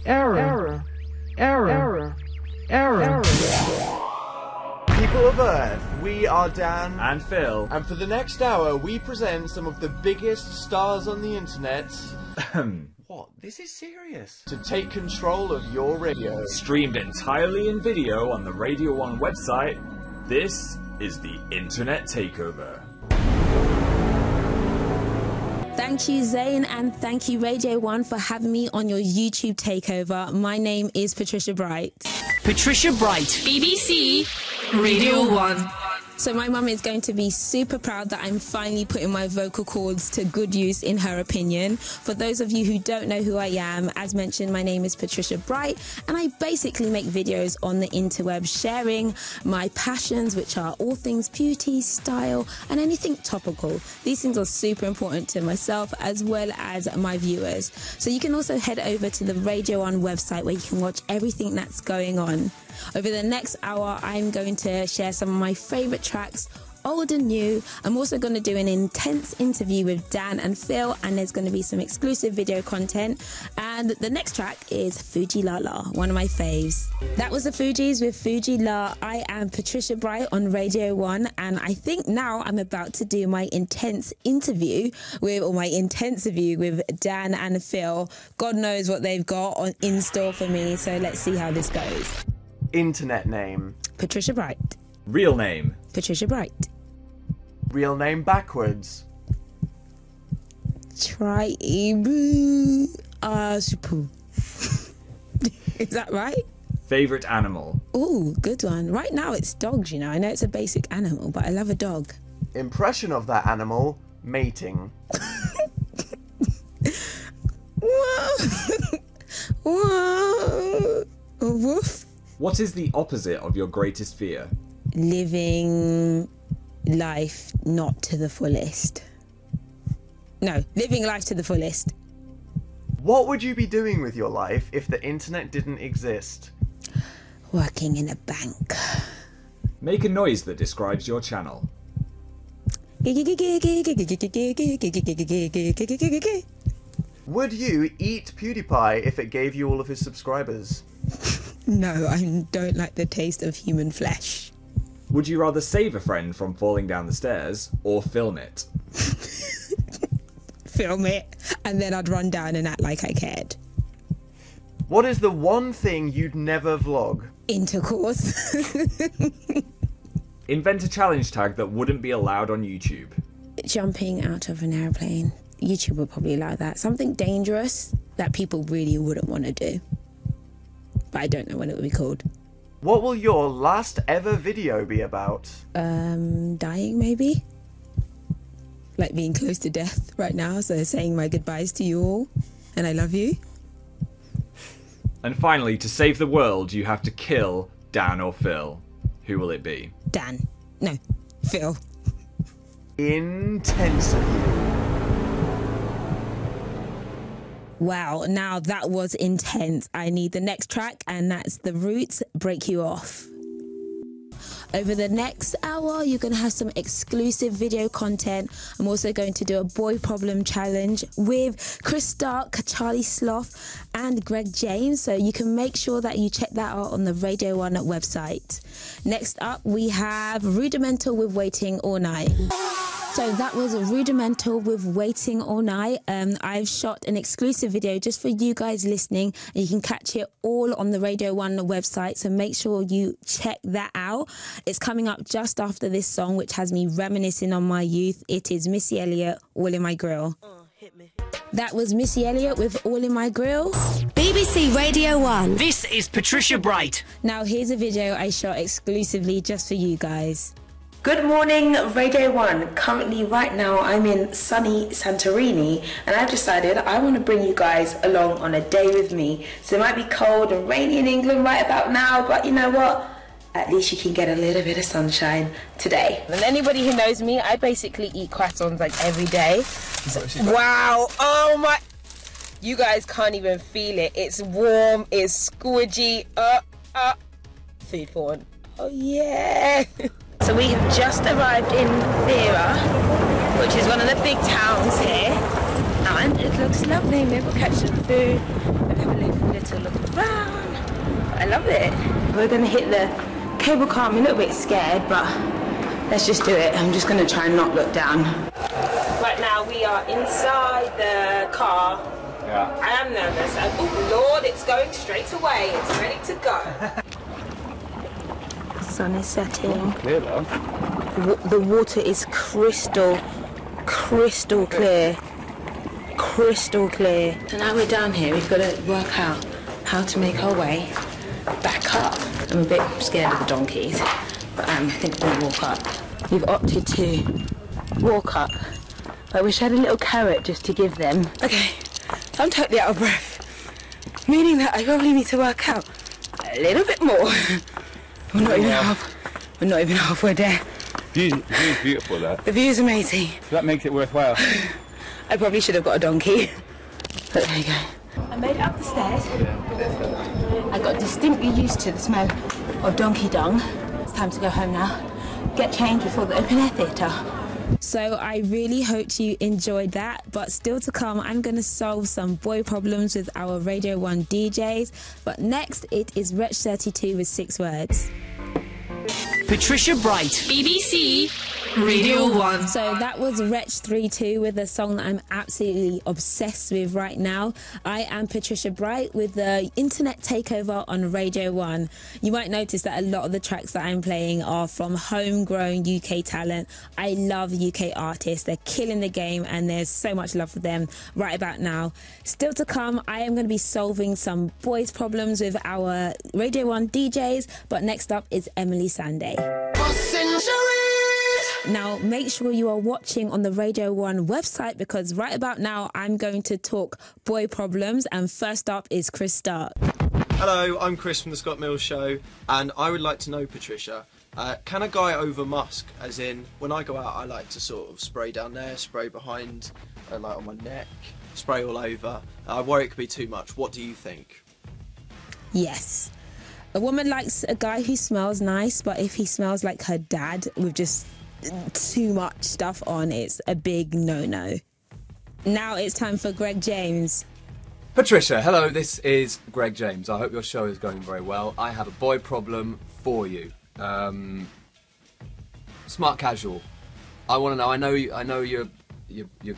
Error. Error. Error. People of Earth, we are Dan and Phil, and for the next hour we present some of the biggest stars on the internet. What? This is serious. To take control of your radio. Streamed entirely in video on the Radio 1 website, this is the Internet Takeover. Thank you, Zayn, and thank you, Radio 1, for having me on your YouTube takeover. My name is Patricia Bright. Patricia Bright, BBC Radio 1. So my mum is going to be super proud that I'm finally putting my vocal cords to good use, in her opinion. For those of you who don't know who I am, as mentioned, my name is Patricia Bright, and I basically make videos on the interweb sharing my passions, which are all things beauty, style, and anything topical. These things are super important to myself as well as my viewers. So you can also head over to the Radio 1 website where you can watch everything that's going on. Over the next hour, I'm going to share some of my favourite tracks, old and new. I'm also going to do an intense interview with Dan and Phil, and there's going to be some exclusive video content. And the next track is Fuji La La, one of my faves. That was the Fugees with Fuji La. I am Patricia Bright on Radio 1, and I think now I'm about to do my intense interview with Dan and Phil. God knows what they've got in store for me, so let's see how this goes. Internet name. Patricia Bright. Real name. Patricia Bright. Real name backwards. Tribu Aspu. Is that right? Favorite animal. Oh, good one. Right now it's dogs, you know. I know it's a basic animal, but I love a dog. Impression of that animal, mating. Whoa. Whoa. A woof. What is the opposite of your greatest fear? Living life not to the fullest. No, living life to the fullest. What would you be doing with your life if the internet didn't exist? Working in a bank. Make a noise that describes your channel. Would you eat PewDiePie if it gave you all of his subscribers? No, I don't like the taste of human flesh. Would you rather save a friend from falling down the stairs or film it? Film it, and then I'd run down and act like I cared. What is the one thing you'd never vlog? Intercourse. Invent a challenge tag that wouldn't be allowed on YouTube. Jumping out of an airplane. YouTube would probably allow that. Something dangerous that people really wouldn't want to do. But I don't know when it would be called. What will your last ever video be about? Dying maybe? Like being close to death right now, so saying my goodbyes to you all, and I love you. And finally, to save the world, you have to kill Dan or Phil. Who will it be? Dan. No, Phil. Intense of you. Wow, now that was intense. I need the next track, and that's The Roots, Break You Off. Over the next hour, you're going to have some exclusive video content. I'm also going to do a boy problem challenge with Chris Stark, Charlie Sloth, and Greg James. So you can make sure that you check that out on the Radio 1 website. Next up, we have Rudimental with Waiting All Night. So that was Rudimental with Waiting All Night. I've shot an exclusive video just for you guys listening, and you can catch it all on the Radio 1 website, so make sure you check that out. It's coming up just after this song, which has me reminiscing on my youth. It is Missy Elliott, All in My Grill. That was Missy Elliott with All in My Grill. BBC Radio 1. This is Patricia Bright. Now here's a video I shot exclusively just for you guys. Good morning, Radio 1. Currently, right now, I'm in sunny Santorini, and I've decided I want to bring you guys along on a day with me. So it might be cold and rainy in England right about now, but you know what? At least you can get a little bit of sunshine today. And anybody who knows me, I basically eat croissants like every day. Wow, oh my... You guys can't even feel it. It's warm, it's squidgy. Food porn. Oh yeah. So we have just arrived in Vera, which is one of the big towns here, and it looks lovely. Maybe we'll catch some food and have a little little look around. I love it. We're going to hit the cable car. I'm a little bit scared, but let's just do it. I'm just going to try and not look down. Right now we are inside the car. Yeah. I am nervous. And, oh Lord, it's going straight away. It's ready to go. Sun is setting. Clear though. The water is crystal clear. Crystal clear. So now we're down here, we've got to work out how to make our way back up. I'm a bit scared of the donkeys, but I think we're going to walk up. We've opted to walk up. I wish I had a little carrot just to give them. Okay, so I'm totally out of breath, meaning that I probably need to work out a little bit more. We're not even halfway there. The view's beautiful though. The view's amazing. So that makes it worthwhile. I probably should have got a donkey. But there you go. I made it up the stairs. I got distinctly used to the smell of donkey dung. It's time to go home now. Get changed before the open air theatre. So I really hope you enjoyed that, but still to come, I'm going to solve some boy problems with our Radio 1 DJs. But next, it is Wretch 32 with 6 words. Patricia Bright, BBC Radio 1. So that was Wretch 32 with a song that I'm absolutely obsessed with right now. I am Patricia Bright with the Internet Takeover on Radio 1. You might notice that a lot of the tracks that I'm playing are from homegrown UK talent. I love UK artists. They're killing the game and there's so much love for them right about now. Still to come, I am going to be solving some boys' problems with our Radio 1 DJs, but next up is Emily Sandé. Now, make sure you are watching on the Radio 1 website because right about now, I'm going to talk boy problems. And first up is Chris Stark. Hello, I'm Chris from The Scott Mills Show, and I would like to know, Patricia, can a guy over musk? As in, when I go out, I like to sort of spray down there, spray behind, like on my neck, spray all over. I worry it could be too much. What do you think? Yes. A woman likes a guy who smells nice, but if he smells like her dad with just too much stuff on, it's a big no-no. Now it's time for Greg James. Patricia, hello, this is Greg James. I hope your show is going very well. I have a boy problem for you. Smart casual. I want to know, I know you're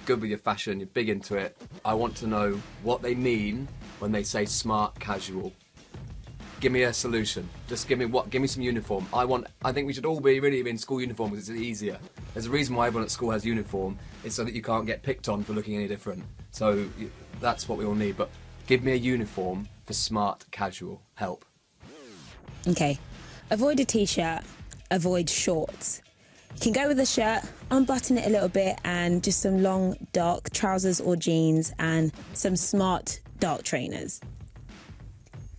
good with your fashion, you're big into it. I want to know what they mean when they say smart casual. Give me a solution. Just give me some uniform. I think we should all be really in school uniform because it's easier. There's a reason why everyone at school has uniform. It's so that you can't get picked on for looking any different. So that's what we all need. But give me a uniform for smart casual. Help. Okay. Avoid a t-shirt. Avoid shorts. You can go with a shirt, unbutton it a little bit, and just some long, dark trousers or jeans and some smart, dark trainers.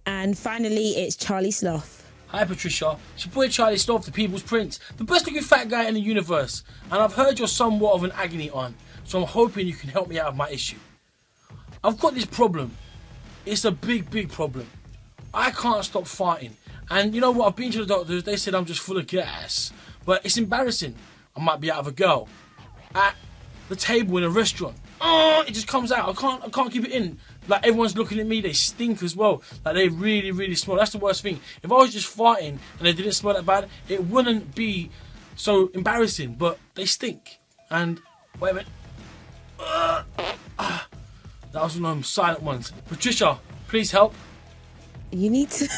And finally, it's Charlie Sloth. Hi Patricia, it's your boy Charlie Sloth, the People's Prince, the best looking fat guy in the universe. And I've heard you're somewhat of an agony aunt, so I'm hoping you can help me out with my issue. I've got this problem. It's a big problem. I can't stop farting. And you know what, I've been to the doctors, they said I'm just full of gas. But it's embarrassing. I might be out of a girl. At the table in a restaurant. It just comes out. I can't keep it in. Like, everyone's looking at me, they stink as well. Like, they really smell. That's the worst thing. If I was just farting and they didn't smell that bad, it wouldn't be so embarrassing. But they stink. And, wait a minute. That was one of them silent ones. Patricia, please help. You need to...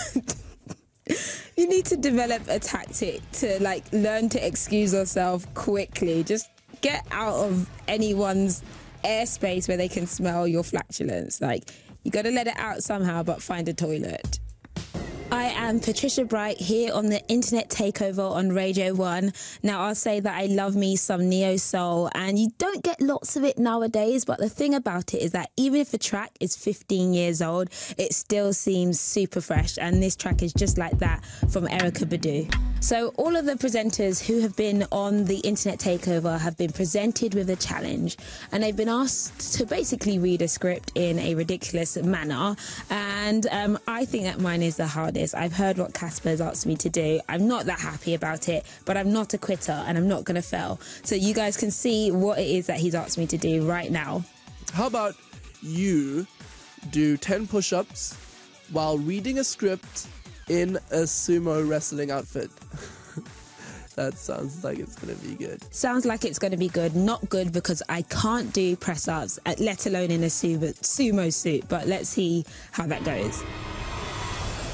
You need to develop a tactic to, like, learn to excuse yourself quickly. Just get out of anyone's airspace where they can smell your flatulence. Like, you got to let it out somehow, but find a toilet. I am Patricia Bright here on the Internet Takeover on Radio 1. Now, I'll say that I love me some neo-soul, and you don't get lots of it nowadays, but the thing about it is that even if a track is 15 years old, it still seems super fresh, and this track is just like that from Erykah Badu. So all of the presenters who have been on the Internet Takeover have been presented with a challenge, and they've been asked to basically read a script in a ridiculous manner, and I think that mine is the hardest. I've heard what Casper's asked me to do. I'm not that happy about it, but I'm not a quitter and I'm not going to fail. So you guys can see what it is that he's asked me to do right now. How about you do 10 push-ups while reading a script in a sumo wrestling outfit. That sounds like it's going to be good. Sounds like it's going to be good. Not good because I can't do press-ups, let alone in a sumo suit. But let's see how that goes.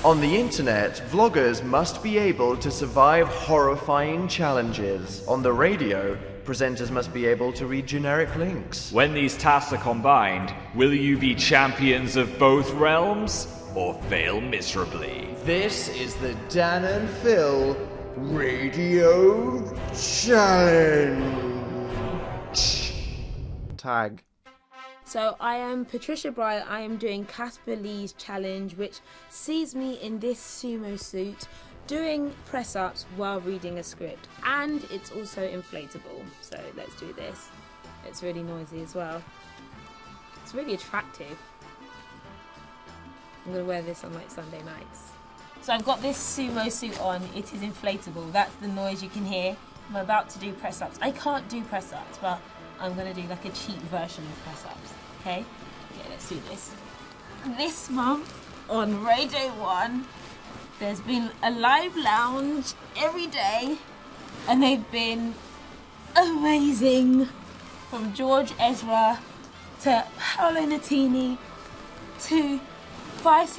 On the internet, vloggers must be able to survive horrifying challenges. On the radio, presenters must be able to read generic links. When these tasks are combined, will you be champions of both realms or fail miserably? This is the Dan and Phil Radio Challenge. Tag. So I am Patricia Bright. I am doing Casper Lee's challenge, which sees me in this sumo suit doing press-ups while reading a script, and it's also inflatable. So let's do this. It's really noisy as well. It's really attractive. I'm gonna wear this on like Sunday nights. So I've got this sumo suit on. It is inflatable. That's the noise you can hear. I'm about to do press-ups. I can't do press-ups, but I'm gonna do like a cheap version of press-ups. Okay, let's do this. This month on Radio 1, there's been a live lounge every day, and they've been amazing. From George Ezra to Paolo Nutini to 5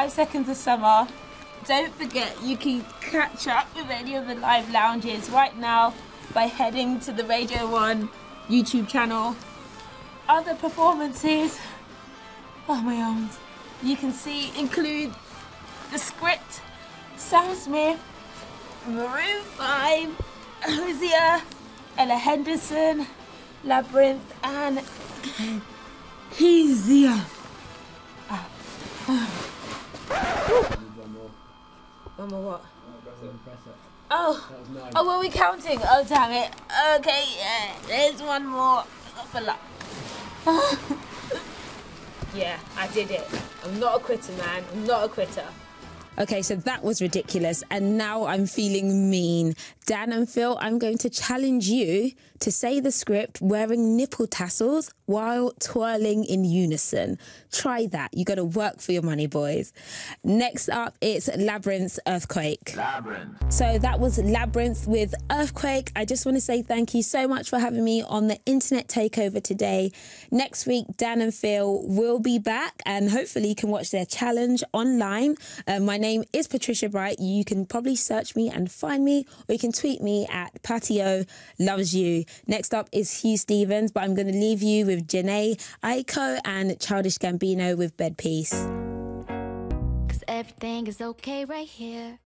Seconds of Summer. Don't forget, you can catch up with any of the live lounges right now by heading to the Radio 1 YouTube channel. Other performances, oh my arms, you can see include The Script, Sam Smith, Maroon 5, Hosier, Ella Henderson, Labyrinth, and Kezia. One more what? Oh, were we counting? Oh, damn it. Okay, yeah, there's one more. For luck. Yeah, I did it. I'm not a quitter, man. I'm not a quitter. Okay, so that was ridiculous, and now I'm feeling mean. Dan and Phil, I'm going to challenge you to say the script wearing nipple tassels while twirling in unison. Try that. You got to work for your money, boys. Next up, it's Labyrinth's Earthquake. Labyrinth. So that was Labyrinth with Earthquake. I just want to say thank you so much for having me on the Internet Takeover today. Next week, Dan and Phil will be back, and hopefully you can watch their challenge online. My name is Patricia Bright. You can probably search me and find me, or you can tweet me at Patio Loves You. Next up is Hugh Stevens, but I'm going to leave you with Janae Aiko and Childish Gambino with Bed Peace. 'Cause everything is okay right here.